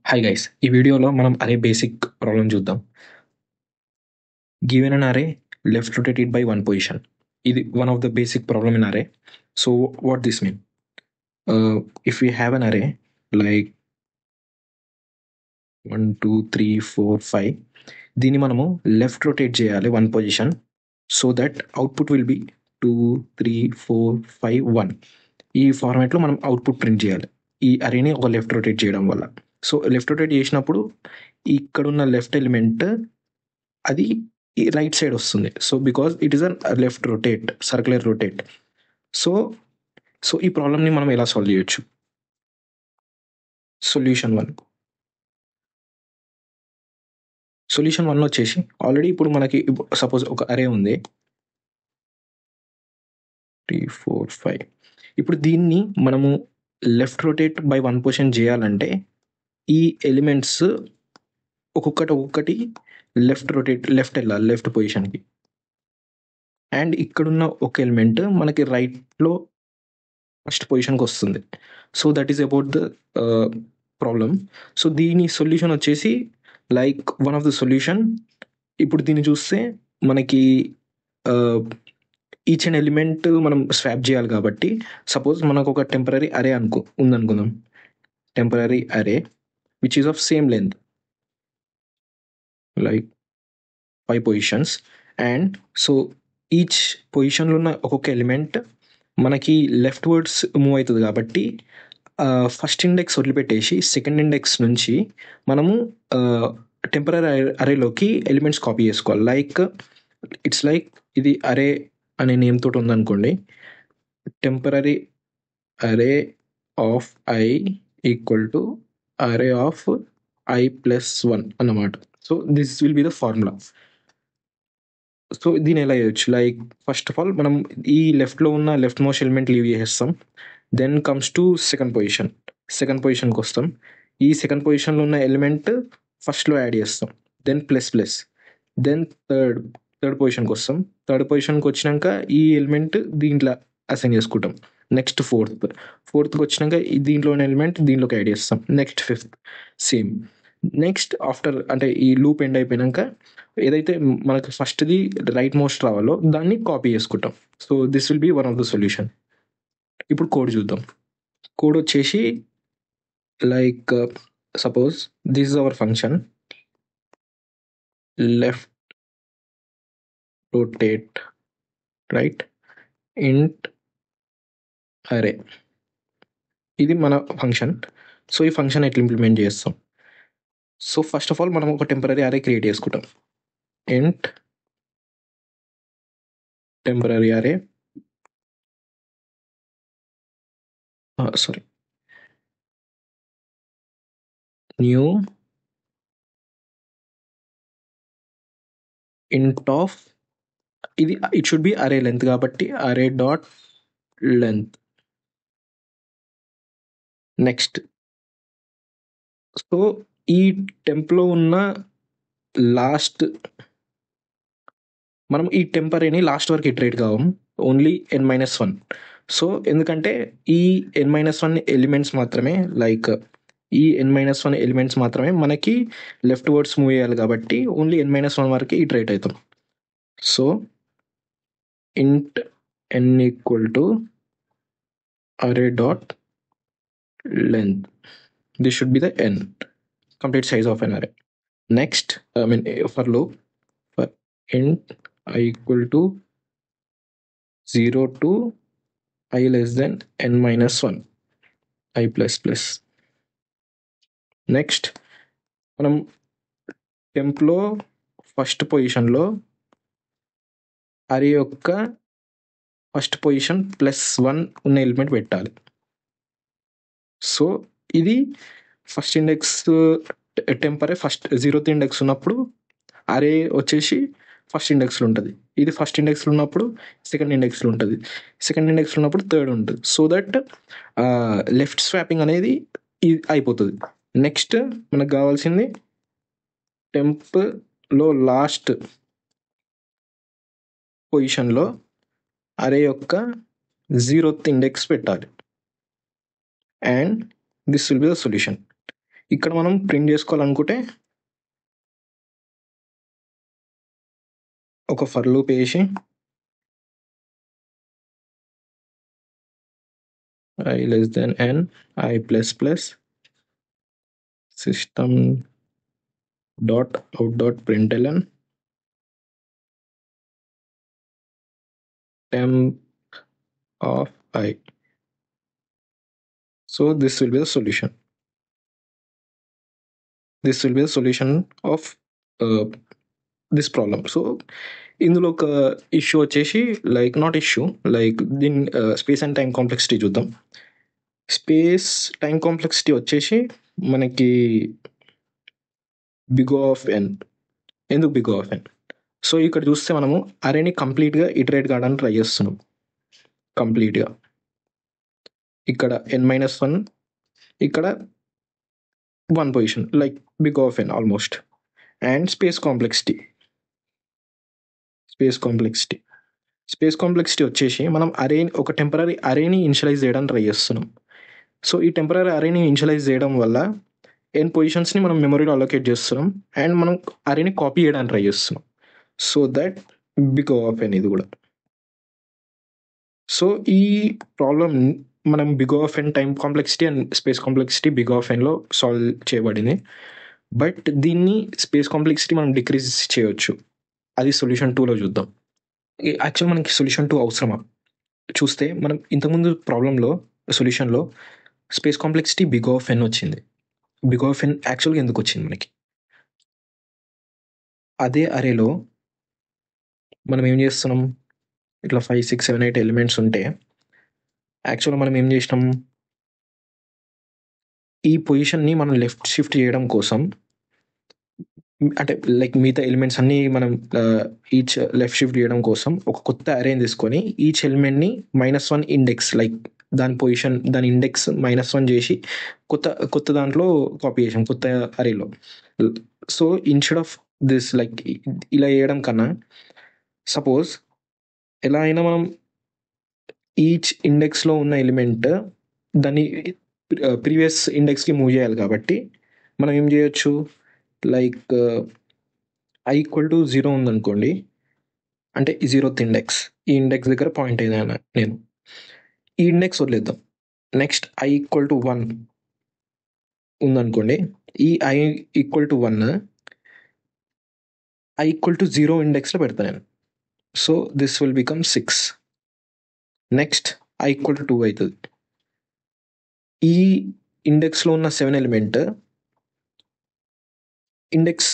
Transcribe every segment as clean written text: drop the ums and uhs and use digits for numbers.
Hi guys, ఈ వీడియోలో మనం అరే బేసిక్ ప్రాబ్లం చూద్దాం. గివెన్ అన్ అరే left rotated by one position. ఇది one of the basic problem in array. So what this mean? If we have an array like 1 2 3 4 5, దీన్ని మనము left rotate చేయాలి one position, so that output will be 2 3 4 5 1. ఈ ఫార్మాట్లో మనం output print చేయాలి ఈ అరేని ఒక లెఫ్ట్ రొటేట్ చేయడం వల్ల. సో లెఫ్ట్ రొటేట్ చేసినప్పుడు ఇక్కడున్న లెఫ్ట్ ఎలిమెంట్ అది రైట్ సైడ్ వస్తుంది. So because it is an left rotate, circular rotate. So so ఈ ప్రాబ్లమ్ని మనం ఎలా సాల్వ్ చేయొచ్చు? సొల్యూషన్ వన్ వచ్చేసి ఆల్రెడీ ఇప్పుడు మనకి సపోజ్ ఒక అరే ఉంది 3 4 5. ఇప్పుడు దీన్ని మనము left rotate by one position చేయాలంటే ఈ ఎలిమెంట్స్ ఒక్కొక్కటి లెఫ్ట్ వెళ్ళాలి, లెఫ్ట్ పొజిషన్కి. అండ్ ఇక్కడున్న ఒక ఎలిమెంట్ మనకి రైట్లో ఫస్ట్ పొజిషన్కి వస్తుంది. So that is about the problem. So దీని సొల్యూషన్ వచ్చేసి like one of the solution, ఇప్పుడు దీన్ని చూస్తే మనకి ఈచ్ అండ్ ఎలిమెంట్ మనం స్వాప్ చేయాలి కాబట్టి సపోజ్ మనకు ఒక టెంపరరీ అరే ఉందనుకుందాం. టెంపరరీ అరే which is of same length like 5 positions. And so each పొజిషన్లో ఉన్న ఒక్కొక్క ఎలిమెంట్ మనకి లెఫ్ట్ వర్డ్స్ మూవ్ అవుతుంది కాబట్టి ఫస్ట్ ఇండెక్స్ వదిలిపెట్టేసి సెకండ్ ఇండెక్స్ నుంచి మనము టెంపరరీ అరేలోకి ఎలిమెంట్స్ కాపీ చేసుకోవాలి. లైక్ ఇట్స్ లైక్ ఇది అరే అనే నేమ్ తోటి ఉందనుకోండి, టెంపరరీ అరే ఆఫ్ ఐ ఈక్వల్ టు అరే ఆఫ్ ఐ ప్లస్ 1 అన్నమాట. So this will be the formula. So దీన్ని ఎలా చేయొచ్చు? లైక్ ఫస్ట్ ఆఫ్ ఆల్ మనం ఈ లెఫ్ట్లో ఉన్న లెఫ్ట్ మోస్ట్ ఎలిమెంట్ లీవ్ చేసేస్తాం. దెన్ కమ్స్ టు సెకండ్ పొజిషన్కి వస్తాం. ఈ సెకండ్ పొజిషన్లో ఉన్న ఎలిమెంట్ ఫస్ట్లో యాడ్ చేస్తాం. దెన్ ప్లస్ దెన్ థర్డ్ పొజిషన్కి వస్తాం. థర్డ్ పొజిషన్కి వచ్చినాక ఈ ఎలిమెంట్ దీంట్లో అసైన్ చేసుకుంటాం. నెక్స్ట్ ఫోర్త్కి వచ్చినాక దీంట్లో ఉన్న ఎలిమెంట్ దీంట్లోకి యాడ్ చేస్తాం. Next fifth same. Next after అంటే ఈ లూప్ ఎండ్ అయిపోయాక ఏదైతే మనకు ఫస్ట్ది రైట్ మోస్ట్ రావాలో దాన్ని కాపీ చేసుకుంటాం. So this will B one of the solution. ఇప్పుడు కోడ్ చూద్దాం. కోడ్ వచ్చేసి like suppose this is our function left rotate right ఇంట్ అరే. ఇది మన ఫంక్షన్. సో ఈ ఫంక్షన్ ఎట్లా ఇంప్లిమెంట్ చేస్తాం? సో ఫస్ట్ ఆఫ్ ఆల్ మనం ఒక టెంపరరీ అరే క్రియేట్ చేసుకుంటాం. ఇంట్ టెంపరరీ అరే న్యూ ఇంట్ ఆఫ్ ఇది ఇట్ షుడ్ బి అరే లెంత్ కాబట్టి అరే డాట్ లెంత్. నెక్స్ట్ సో ఈ టెంప్లో ఉన్న లాస్ట్ మనం ఈ టెంపరీని లాస్ట్ వరకు ఇటరేట్ కావం, ఓన్లీ n-1. సో ఎందుకంటే ఈ n-1 ఎలిమెంట్స్ మాత్రమే లైక్ ఈ n-1 ఎలిమెంట్స్ మాత్రమే మనకి లెఫ్ట్ వర్డ్స్ మూవ్ చేయాలి కాబట్టి ఓన్లీ n-1 వరకు ఇటరేట్ అవుతాం. సో ఇంట్ n ఈక్వల్ టు అరే dot length. This should be the n complete size of an array. Next for loop for int I equal to 0 to I less than n-1 I plus plus. Next మనం టెంప్లో first పొజిషన్లో అరే యొక్క first position +1 ఉన్న element పెట్టాలి. So ఇది first index temporary first 0th index ఉన్నప్పుడు array వచ్చేసి first ఇండెక్స్లో ఉంటుంది. ఇది ఫస్ట్ ఇండెక్స్లో ఉన్నప్పుడు సెకండ్ ఇండెక్స్లో ఉంటుంది. సెకండ్ ఇండెక్స్లో ఉన్నప్పుడు థర్డ్ ఉంటుంది. సో దట్ లెఫ్ట్ స్వాపింగ్ అనేది అయిపోతుంది. నెక్స్ట్ మనకు కావాల్సింది టెంప్లో లాస్ట్ పొజిషన్లో అరే యొక్క 0th ఇండెక్స్ పెట్టాలి. And this will be the solution. ఇక్కడ మనం ప్రింట్ చేసుకోవాలనుకుంటే ఒక ఫర్ లూప్ వేసి i less than n i plus plus system dot out dot println temp of I. So this will be the solution. This will be the solution of this problem. So ఇందులో ఒక issue వచ్చేసి like not issue like దీని space and time complexity చూద్దాం. Space time complexity వచ్చేసి మనకి big of ఎన్. ఎందుకు big of N? So ఇక్కడ చూస్తే మనము అరేని కంప్లీట్గా ఇటరేట్ కావడానికి ట్రై చేస్తున్నాం. కంప్లీట్గా ఇక్కడ n-1, ఇక్కడ 1 position like big of n almost. And space complexity వచ్చేసి మనం ఒక టెంపరీ అరేని ఇనిషియలైజ్ చేయడానికి ట్రై చేస్తున్నాం. సో ఈ టెంపరీ అరేని ఇనిషియలైజ్ చేయడం వల్ల n పొజిషన్స్ని మనం మెమరీలో అలొకేట్ చేస్తున్నాం అండ్ మనం అరేని కాపీ చేయడానికి ట్రై చేస్తున్నాం. So that big of N ఇది కూడా. సో ఈ ప్రాబ్లమ్ మనం big of N time complexity and space complexity big of ఎన్లో సాల్వ్ చేయబడింది. బట్ దీన్ని స్పేస్ కాంప్లెక్సిటీ మనం డిక్రీజ్ చేయవచ్చు. అది సొల్యూషన్ 2లో చూద్దాం. యాక్చువల్ మనకి సొల్యూషన్ 2 అవసరమా చూస్తే మనం ఇంతకుముందు ప్రాబ్లంలో సొల్యూషన్లో space complexity big of n వచ్చింది. బిగ్ ఆఫ్ ఎన్ యాక్చువల్గా ఎందుకు వచ్చింది మనకి? అదే అరేలో మనం ఏం చేస్తున్నాం, ఇట్లా 5, 6, 7, 8 ఎలిమెంట్స్ ఉంటే యాక్చువల్గా మనం ఏం చేసినాం, ఈ పొజిషన్ని మనం లెఫ్ట్ షిఫ్ట్ చేయడం కోసం అంటే లైక్ మిగతా ఎలిమెంట్స్ అన్నీ మనం ఈచ్ లెఫ్ట్ షిఫ్ట్ చేయడం కోసం ఒక కొత్త అరేని తీసుకొని ఈచ్ ఎలిమెంట్ని -1 ఇండెక్స్ లైక్ దాని పొజిషన్ దాని ఇండెక్స్ -1 చేసి కొత్త దాంట్లో కాపీ చేసాం కొత్త అరేలో. So instead of this like ఇలా చేయడం కన్నా సపోజ్ ఎలా అయినా మనం ఈచ్ ఇండెక్స్లో ఉన్న ఎలిమెంట్ దాన్ని ప్రీవియస్ ఇండెక్స్కి మూవ్ చేయాలి కాబట్టి మనం ఏం చేయొచ్చు, లైక్ i = 0 ఉందనుకోండి, అంటే 0th ఇండెక్స్, ఈ ఇండెక్స్ దగ్గర పాయింట్ ఏదైనా నేను ఈ ఇండెక్స్ వదిలేద్దాం. నెక్స్ట్ i = 1 ఉందనుకోండి, ఈ i = 1 i = 0 ఇండెక్స్లో పెడతాను నేను. So this will become 6. Next i = 2 అవుతుంది. ఈ ఇండెక్స్లో ఉన్న 7 ఎలిమెంట్ ఇండెక్స్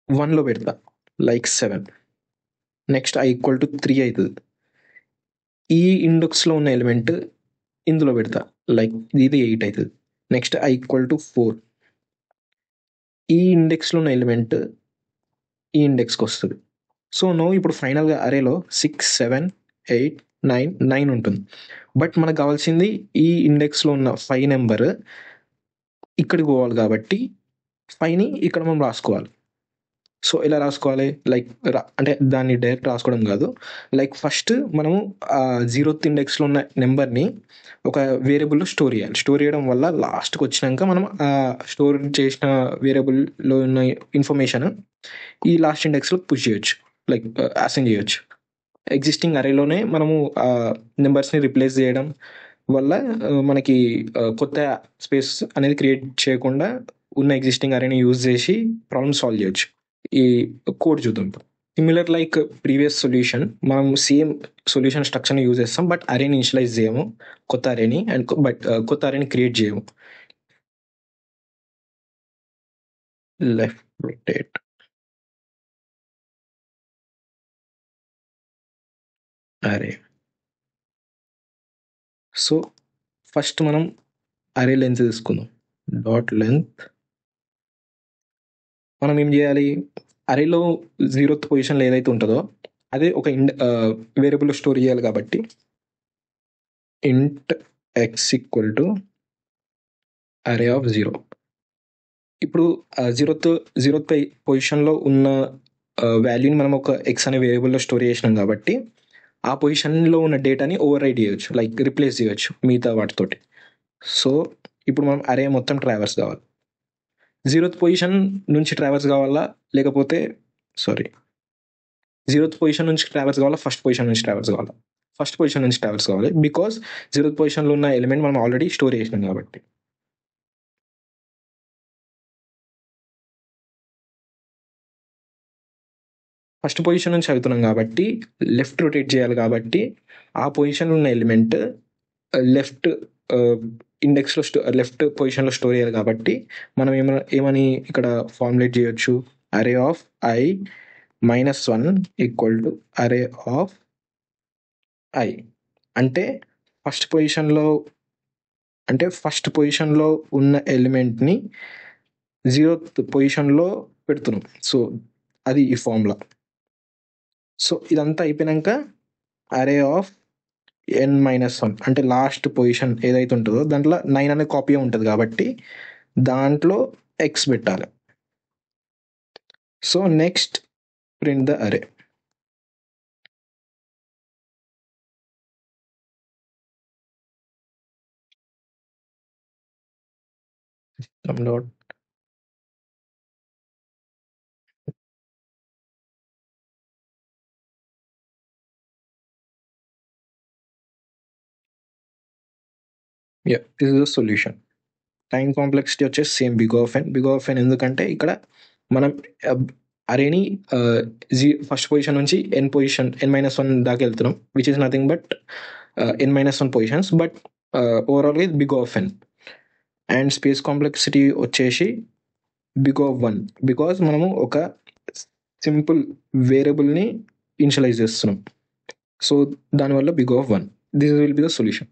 1లో పెడతా లైక్ 7. నెక్స్ట్ i = 3 అవుతుంది. ఈ ఇండెక్స్లో ఉన్న ఎలిమెంట్ ఇందులో పెడతా లైక్ ఇది 8 అవుతుంది. Next i = 4. ఈ ఇండెక్స్లో ఉన్న ఎలిమెంట్ ఈ ఇండెక్స్కి వస్తుంది. సో ఇప్పుడు ఫైనల్గా అరేలో 6, 7, 8, 9 ఉంటుంది. బట్ మనకు కావాల్సింది ఈ ఇండెక్స్లో ఉన్న 5 నెంబర్ ఇక్కడికి పోవాలి కాబట్టి 5ని ఇక్కడ మనం రాసుకోవాలి. సో ఎలా రాసుకోవాలి, లైక్ అంటే దాన్ని డైరెక్ట్ రాసుకోవడం కాదు, లైక్ ఫస్ట్ మనము 0th ఇండెక్స్లో ఉన్న నెంబర్ని ఒక వేరియబుల్లో స్టోర్ చేయాలి. స్టోర్ చేయడం వల్ల లాస్ట్కి వచ్చినాక మనం స్టోర్ చేసిన వేరియబుల్లో ఉన్న ఇన్ఫర్మేషన్ ఈ లాస్ట్ ఇండెక్స్లో పుష్ చేయొచ్చు, లైక్ అసైన్ చేయొచ్చు. ఎగ్జిస్టింగ్ అరేలోనే మనము నెంబర్స్ని రిప్లేస్ చేయడం వల్ల మనకి కొత్త స్పేస్ అనేది క్రియేట్ చేయకుండా ఉన్న ఎగ్జిస్టింగ్ అరేని యూజ్ చేసి ప్రాబ్లమ్ సాల్వ్ చేయొచ్చు. ఈ కోడ్ చూద్దాం. సిమిలర్ లైక్ ప్రీవియస్ సొల్యూషన్ మనం సేమ్ సొల్యూషన్ స్ట్రక్చర్ని యూజ్ చేస్తాం, బట్ అరేని ఇనిషియలైజ్ చేయము కొత్త అరేని, అండ్ బట్ కొత్త అరేని క్రియేట్ చేయము. లెఫ్ట్ రొటేట్ అరే. సో ఫస్ట్ మనం అరే లెంత్ తీసుకుందాం. డాట్ లెంత్ మనం ఏం చేయాలి, అరేలో 0th పొజిషన్లో ఏదైతే ఉంటుందో అదే ఒక వేరియబుల్లో స్టోర్ చేయాలి కాబట్టి int x = array of 0. ఇప్పుడు 0th పొజిషన్లో ఉన్న వాల్యూని మనం ఒక x అనే వేరియబుల్లో స్టోర్ చేసినాం కాబట్టి ఆ పొజిషన్లో ఉన్న డేటాని ఓవర్ రైట్ చేయొచ్చు, లైక్ రిప్లేస్ చేయొచ్చు మిగతా వాటితోటి. సో ఇప్పుడు మనం అరే మొత్తం ట్రావర్స్ కావాలి. 0th పొజిషన్ నుంచి ట్రావెల్స్ కావాలా, లేకపోతే సారీ 0th పొజిషన్ నుంచి ట్రావెల్స్ కావాలా, ఫస్ట్ పొజిషన్ నుంచి ట్రావెల్స్ కావాలా? ఫస్ట్ పొజిషన్ నుంచి ట్రావెల్స్ కావాలి. బికాస్ 0th పొజిషన్లో ఉన్న ఎలిమెంట్ మనం ఆల్రెడీ స్టోర్ చేసినాం కాబట్టి. ఫస్ట్ పొజిషన్ నుంచి చదువుతున్నాం కాబట్టి లెఫ్ట్ రొటేట్ చేయాలి కాబట్టి ఆ పొజిషన్లో ఉన్న ఎలిమెంట్ లెఫ్ట్ ఇండెక్స్లో లెఫ్ట్ పొజిషన్లో స్టోర్ చేయాలి కాబట్టి మనం ఏమని ఇక్కడ ఫార్ములేట్ చేయొచ్చు, అరే ఆఫ్ i -1 ఈక్వల్ టు అరే ఆఫ్ i. అంటే ఫస్ట్ పొజిషన్లో ఉన్న ఎలిమెంట్ని 0th పొజిషన్లో పెడుతున్నాం. సో అది ఈ ఫార్ములా. సో ఇదంతా అయిపోయినాక అరే ఆఫ్ n-1 అంటే లాస్ట్ పొజిషన్ ఏదైతే ఉంటుందో దాంట్లో 9 అనే కాపీ ఉంటుంది కాబట్టి దాంట్లో x పెట్టాలి. సో నెక్స్ట్ ప్రింట్ ద అరే. This is the solution. Time complexity వచ్చేసి సేమ్ బిగ్ ఆఫ్ n ఎందుకంటే ఇక్కడ మనం అరేని ఫస్ట్ పొజిషన్ నుంచి n-1 దాకా వెళ్తున్నాం, which is nothing but n-1 positions, but overall with big of n. And space complexity వచ్చేసి big of 1 because మనము ఒక సింపుల్ వేరియబుల్ని ఇనిషియలైజ్ చేస్తున్నాం. సో దానివల్ల big of 1. This will be the solution.